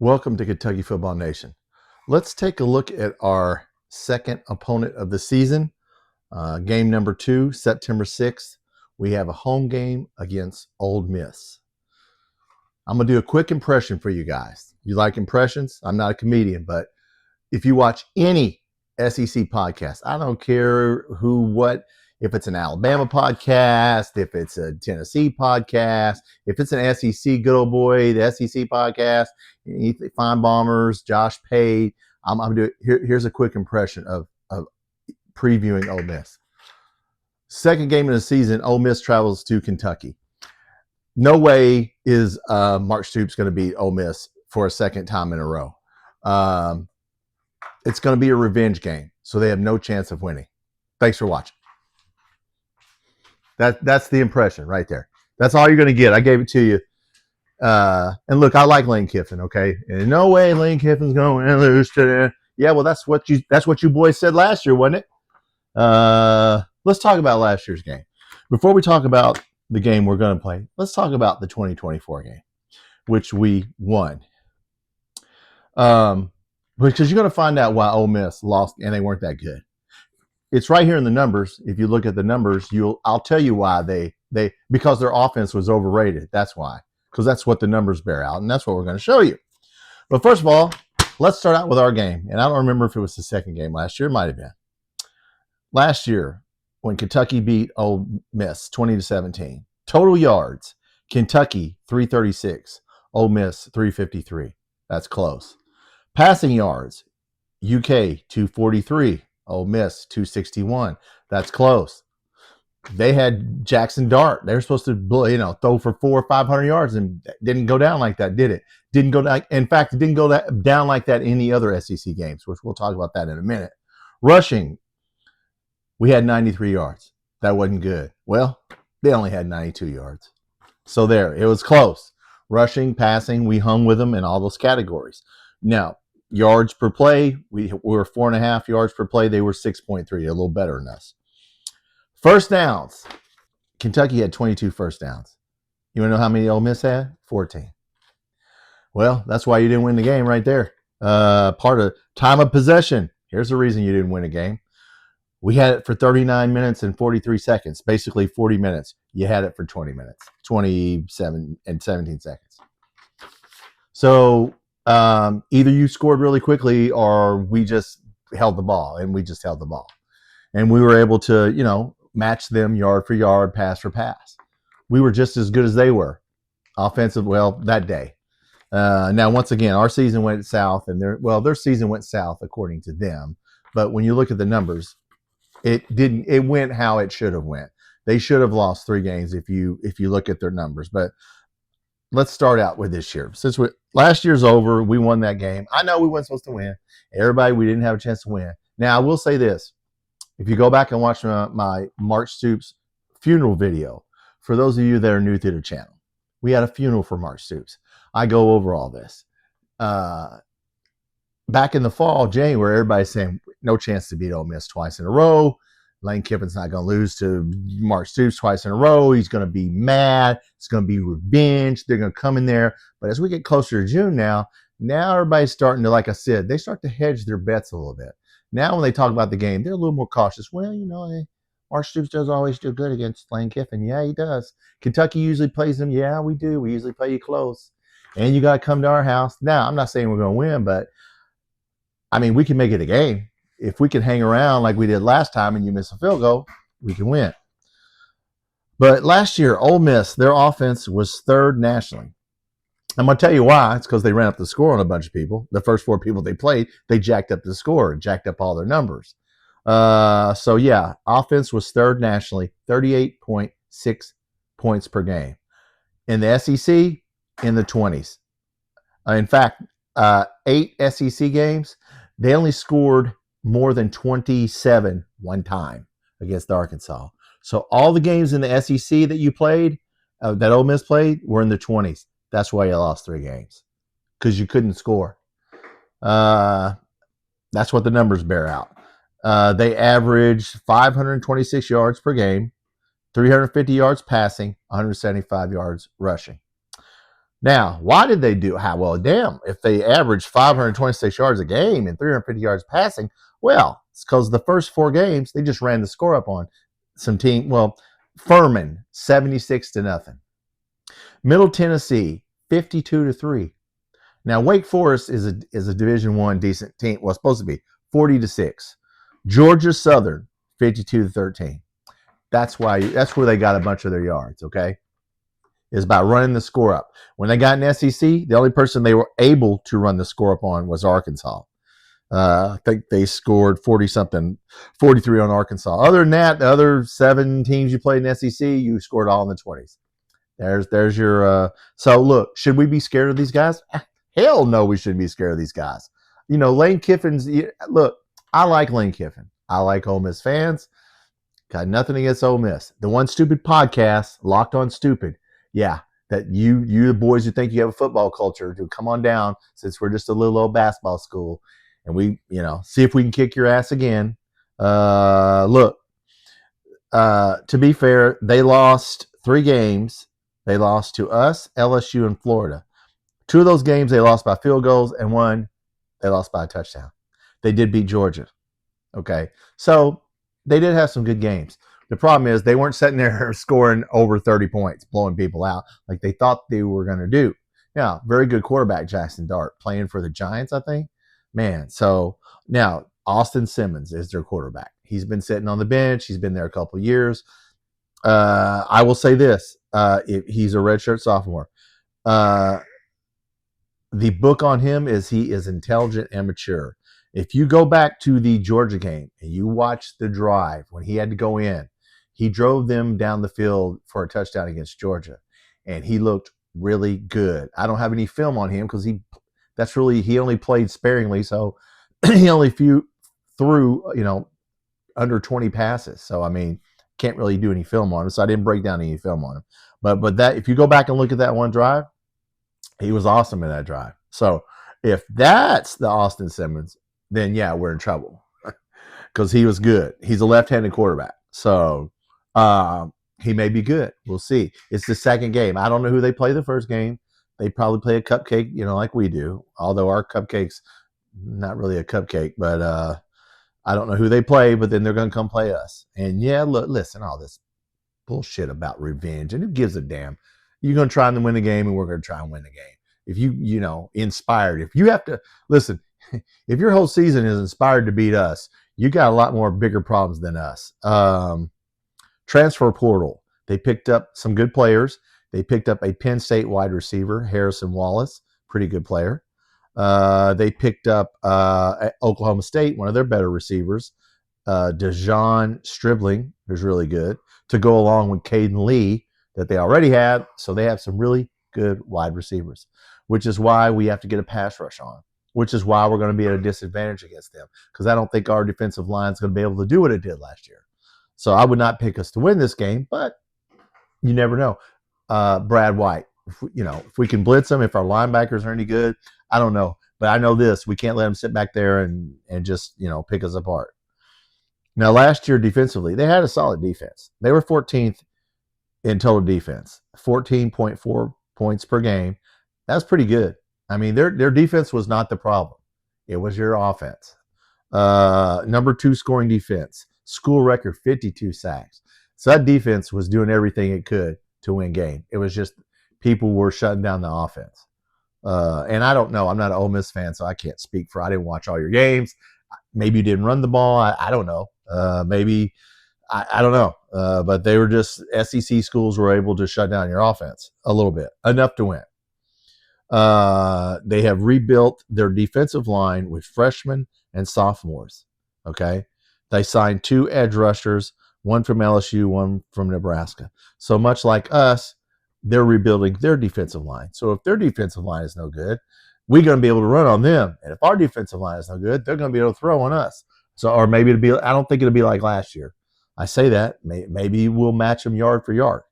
Welcome to Kentucky Football Nation. Let's take a look at our second opponent of the season. Game number 2, September 6th. We have a home game against Ole Miss. I'm going to do a quick impression for you guys. You like impressions? I'm not a comedian, but if you watch any SEC podcast, I don't care who, what, if it's an Alabama podcast, if it's a Tennessee podcast, if it's an SEC, good old boy, the SEC podcast, Finebombers, Josh Pate, I'm going to do it. Here's a quick impression of previewing Ole Miss. Second game of the season, Ole Miss travels to Kentucky. No way is Mark Stoops going to beat Ole Miss for a second time in a row. It's going to be a revenge game, so they have no chance of winning. Thanks for watching. That's the impression right there. That's all you're going to get. I gave it to you. And look, I like Lane Kiffin, okay? And in no way Lane Kiffin's going to lose today. Yeah, well, that's what you boys said last year, wasn't it? Let's talk about last year's game. Before we talk about the game we're going to play, let's talk about the 2024 game, which we won. Because you're going to find out why Ole Miss lost and they weren't that good. It's right here in the numbers. If you look at the numbers, I'll tell you why they because their offense was overrated. That's why. Because that's what the numbers bear out, and that's what we're going to show you. But first of all, let's start out with our game. And I don't remember if it was the second game last year. It might have been. Last year, when Kentucky beat Ole Miss 20-17, total yards, Kentucky 336, Ole Miss 353. That's close. Passing yards, UK 243, Ole Miss 261. That's close. They had Jackson Dart. They were supposed to, throw for 400 or 500 yards, and didn't go down like that, did it? Didn't go down. In fact, it didn't go down like that in any other SEC games, which we'll talk about that in a minute. Rushing, we had 93 yards. That wasn't good. Well, they only had 92 yards. So there, it was close. Rushing, passing, we hung with them in all those categories. Now, yards per play, we were 4.5 yards per play. They were 6.3, a little better than us. First downs, Kentucky had 22 first downs. You want to know how many Ole Miss had? 14. Well, that's why you didn't win the game right there. Part of time of possession. Here's the reason you didn't win a game. We had it for 39 minutes and 43 seconds, basically 40 minutes. You had it for 20 minutes, 27 and 17 seconds. So either you scored really quickly or we just held the ball, and we just held the ball. And we were able to, match them yard for yard, pass for pass. We were just as good as they were. Offensive, that day. Now, once again, our season went south, and their season went south according to them. But when you look at the numbers, it didn't. It went how it should have went. They should have lost 3 games if you look at their numbers. But let's start out with this year. Since last year's over, we won that game. I know we weren't supposed to win. Everybody, we didn't have a chance to win. Now, I will say this. If you go back and watch my Mark Stoops funeral video, for those of you that are new to the channel, we had a funeral for Mark Stoops. I go over all this. Back in the fall, January, everybody's saying no chance to beat Ole Miss twice in a row. Lane Kiffin's not going to lose to Mark Stoops twice in a row. He's going to be mad. It's going to be revenge. They're going to come in there. But as we get closer to June now everybody's starting to, like I said, they start to hedge their bets a little bit. Now when they talk about the game, they're a little more cautious. Well, Mark Stoops does always do good against Lane Kiffin. Yeah, he does. Kentucky usually plays them. Yeah, we do. We usually play you close. And you got to come to our house. Now, I'm not saying we're going to win, but, we can make it a game. If we can hang around like we did last time and you miss a field goal, we can win. But last year, Ole Miss, their offense was 3rd nationally. I'm going to tell you why. It's because they ran up the score on a bunch of people. The first 4 people they played, they jacked up the score, jacked up all their numbers. Offense was 3rd nationally, 38.6 points per game. In the SEC, in the 20s. In fact, 8 SEC games, they only scored more than 27 one time against Arkansas. So all the games in the SEC that you played, that Ole Miss played, were in the 20s. That's why you lost 3 games, because you couldn't score. That's what the numbers bear out. They averaged 526 yards per game, 350 yards passing, 175 yards rushing. Now, why did they do how well? Damn, if they averaged 526 yards a game and 350 yards passing, well, it's because the first 4 games they just ran the score up on some team. Well, Furman 76-0, Middle Tennessee 52-3. Now, Wake Forest is a Division I decent team. Well, it's supposed to be 40-6. Georgia Southern 52-13. That's where they got a bunch of their yards. Okay, is by running the score up. When they got in SEC, the only person they were able to run the score up on was Arkansas. I think they scored 40-something, 43 on Arkansas. Other than that, the other 7 teams you played in SEC, you scored all in the 20s. There's your. So look, should we be scared of these guys? Hell no, we shouldn't be scared of these guys. You know, Lane Kiffin's. Look, I like Lane Kiffin. I like Ole Miss fans. Got nothing against Ole Miss. The One Stupid podcast, Locked On Stupid. Yeah, that you the boys who think you have a football culture, to come on down, since we're just a little old basketball school, and we, see if we can kick your ass again. Look, to be fair, they lost 3 games. They lost to us, LSU, and Florida. 2 of those games they lost by field goals, and 1 they lost by a touchdown. They did beat Georgia. Okay, so they did have some good games. The problem is they weren't sitting there scoring over 30 points, blowing people out like they thought they were going to do. Yeah, very good quarterback, Jackson Dart, playing for the Giants, I think. Man, so now Austin Simmons is their quarterback. He's been sitting on the bench. He's been there a couple of years. I will say this. He's a redshirt sophomore. The book on him is he is intelligent and mature. If you go back to the Georgia game and you watch the drive when he had to go in, he drove them down the field for a touchdown against Georgia, and he looked really good. I don't have any film on him because he only played sparingly, so he only threw under 20 passes. So I mean, can't really do any film on him. So I didn't break down any film on him. But that, if you go back and look at that one drive, he was awesome in that drive. So if that's the Austin Simmons, then yeah, we're in trouble because he was good. He's a left-handed quarterback. So he may be good. We'll see. It's the second game. I don't know who they play the first game. They probably play a cupcake, like we do. Although our cupcake's not really a cupcake, but I don't know who they play, but then they're going to come play us. And yeah, look, listen, all this bullshit about revenge, and who gives a damn? You're going to try and win the game, and we're going to try and win the game. If inspired, if you have to, listen, if your whole season is inspired to beat us, you got a lot more bigger problems than us. Transfer portal. They picked up some good players. They picked up a Penn State wide receiver, Harrison Wallace, pretty good player. They picked up Oklahoma State, one of their better receivers, Dejon Stribling, who's really good, to go along with Caden Lee that they already had. So they have some really good wide receivers, which is why we have to get a pass rush on, which is why we're going to be at a disadvantage against them, because I don't think our defensive line is going to be able to do what it did last year. So I would not pick us to win this game, but you never know. Brad White, if we can blitz them, if our linebackers are any good, I don't know. But I know this, we can't let them sit back there and just, pick us apart. Now, last year defensively, they had a solid defense. They were 14th in total defense, 14.4 points per game. That's pretty good. I mean, their defense was not the problem. It was your offense. Number 2 scoring defense, school record 52 sacks. So that defense was doing everything it could to win game. It was just people were shutting down the offense. And I don't know. I'm not an Ole Miss fan, so I can't speak for. I didn't watch all your games. Maybe you didn't run the ball. I don't know. Maybe I don't know. But they were just SEC schools were able to shut down your offense a little bit, enough to win. They have rebuilt their defensive line with freshmen and sophomores. Okay, they signed 2 edge rushers, one from LSU, one from Nebraska. So much like us, they're rebuilding their defensive line. So if their defensive line is no good, we're going to be able to run on them. And if our defensive line is no good, they're going to be able to throw on us. So, or maybe I don't think it'll be like last year. I say that. Maybe we'll match them yard for yard.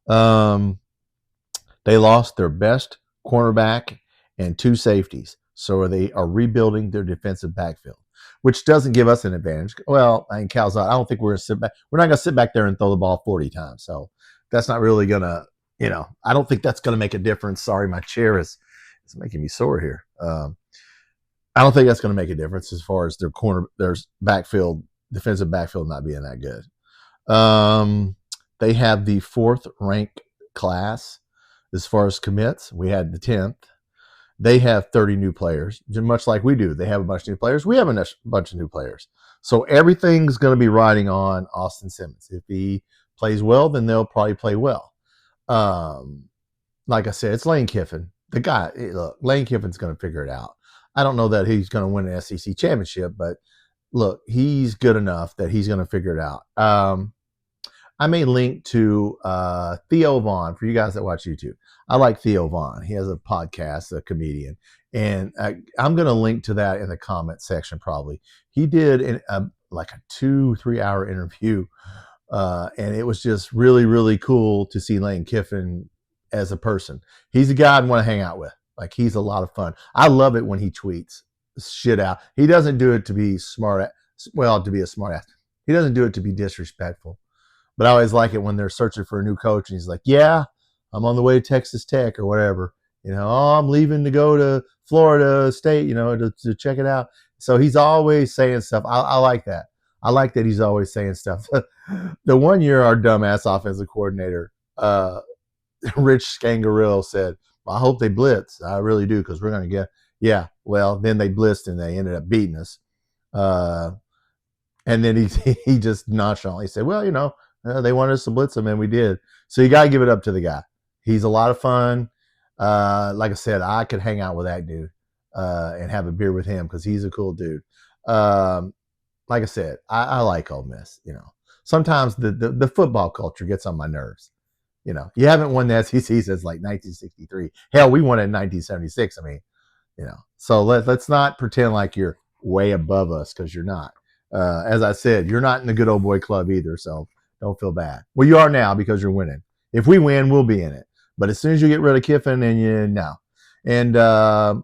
They lost their best cornerback and 2 safeties. So they are rebuilding their defensive backfield, which doesn't give us an advantage. Well, I mean, Cal's out. I don't think we're going to sit back. We're not going to sit back there and throw the ball 40 times. So that's not really going to I don't think that's going to make a difference. Sorry, my chair is it's making me sore here. I don't think that's going to make a difference as far as their backfield, defensive backfield not being that good. They have the 4th ranked class as far as commits. We had the 10th. They have 30 new players, much like we do. They have a bunch of new players. We have a bunch of new players. So everything's going to be riding on Austin Simmons. If he plays well, then they'll probably play well. Like I said, it's Lane Kiffin. The guy, look, Lane Kiffin's going to figure it out. I don't know that he's going to win an SEC championship, but look, he's good enough that he's going to figure it out. I may link to Theo Vaughn for you guys that watch YouTube. I like Theo Vaughn. He has a podcast, a comedian, and I'm going to link to that in the comment section probably. He did like a 2-3 hour interview, and it was just really, really cool to see Lane Kiffin as a person. He's a guy I'd want to hang out with. Like, he's a lot of fun. I love it when he tweets shit out. He doesn't do it to be to be a smart ass. He doesn't do it to be disrespectful. But I always like it when they're searching for a new coach and he's like, yeah, I'm on the way to Texas Tech or whatever. I'm leaving to go to Florida State, to check it out. So he's always saying stuff. I like that. I like that he's always saying stuff. The one year our dumbass offensive coordinator, Rich Scangarello, said, I hope they blitz. I really do, because we're going to get – yeah, well, then they blitzed and they ended up beating us. And then he just nonchalantly said, well, they wanted us to blitz them, and we did. So you got to give it up to the guy. He's a lot of fun. Like I said, I could hang out with that dude and have a beer with him because he's a cool dude. Like I said, I like Ole Miss. Sometimes the football culture gets on my nerves. You haven't won the SEC since like 1963. Hell, we won it in 1976. So let's not pretend like you're way above us, because you're not. As I said, you're not in the good old boy club either, so don't feel bad. Well, you are now because you're winning. If we win, we'll be in it. But as soon as you get rid of Kiffin, then no. And I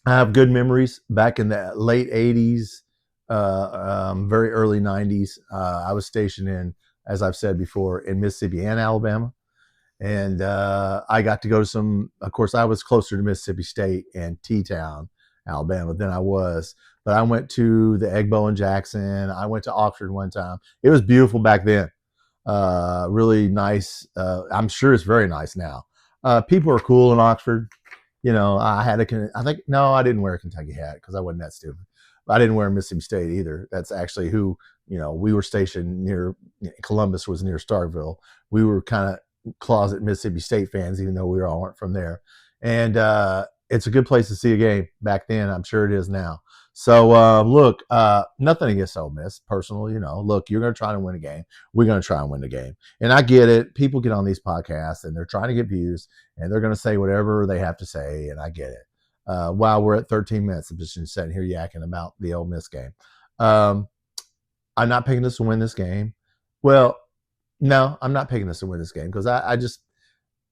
have good memories back in the late 80s, very early 90s. I was stationed in, as I've said before, in Mississippi and Alabama. And I got to go to some, of course, I was closer to Mississippi State and T-Town, Alabama, than I was. But I went to the Egg Bowl in Jackson. I went to Oxford one time. It was beautiful back then. Really nice. I'm sure it's very nice now. People are cool in Oxford. I didn't wear a Kentucky hat because I wasn't that stupid. I didn't wear Mississippi State either. That's actually who, we were stationed near. Columbus was near Starkville. We were kind of closet Mississippi State fans, even though we all weren't from there. And it's a good place to see a game back then. I'm sure it is now. So, look, nothing against Ole Miss, personally. Look, you're going to try to win a game. We're going to try and win the game. And I get it. People get on these podcasts, and they're trying to get views, and they're going to say whatever they have to say, and I get it. While we're at 13 minutes, I'm just sitting here yakking about the Ole Miss game. I'm not picking us to win this game. Well, no, I'm not picking us to win this game because I just,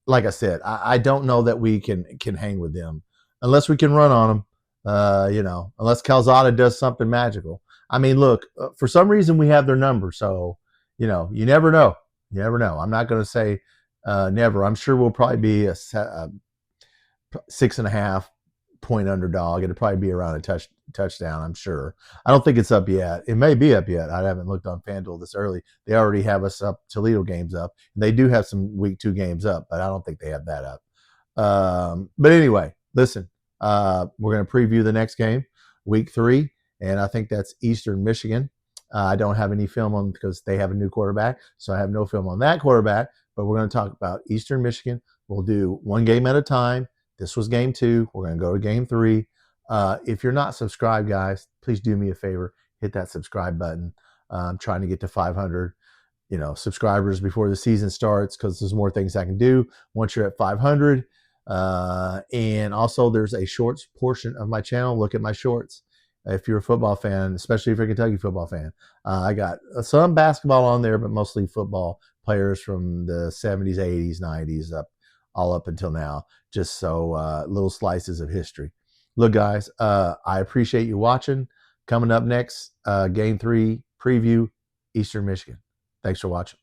like I said, I don't know that we can hang with them unless we can run on them. Unless Calzada does something magical. Look, for some reason we have their number. So, you never know. You never know. I'm not going to say never. I'm sure we'll probably be a 6.5 point underdog. It'll probably be around a touchdown, I'm sure. I don't think it's up yet. It may be up yet. I haven't looked on FanDuel this early. They already have us up, Toledo games up. They do have some week 2 games up, but I don't think they have that up. But anyway, listen. We're going to preview the next game, week 3, and I think that's Eastern Michigan. I don't have any film on because they have a new quarterback, so I have no film on that quarterback, but we're going to talk about Eastern Michigan. We'll do one game at a time. This was game 2. We're going to go to game 3. If you're not subscribed, guys, please do me a favor. Hit that subscribe button. I'm trying to get to 500 subscribers before the season starts because there's more things I can do once you're at 500. And also there's a shorts portion of my channel. Look at my shorts. If you're a football fan, especially if you're a Kentucky football fan, I got some basketball on there, but mostly football players from the 70s, 80s, 90s all up until now. Just so little slices of history. Look, guys, I appreciate you watching. Coming up next, game 3 preview, Eastern Michigan. Thanks for watching.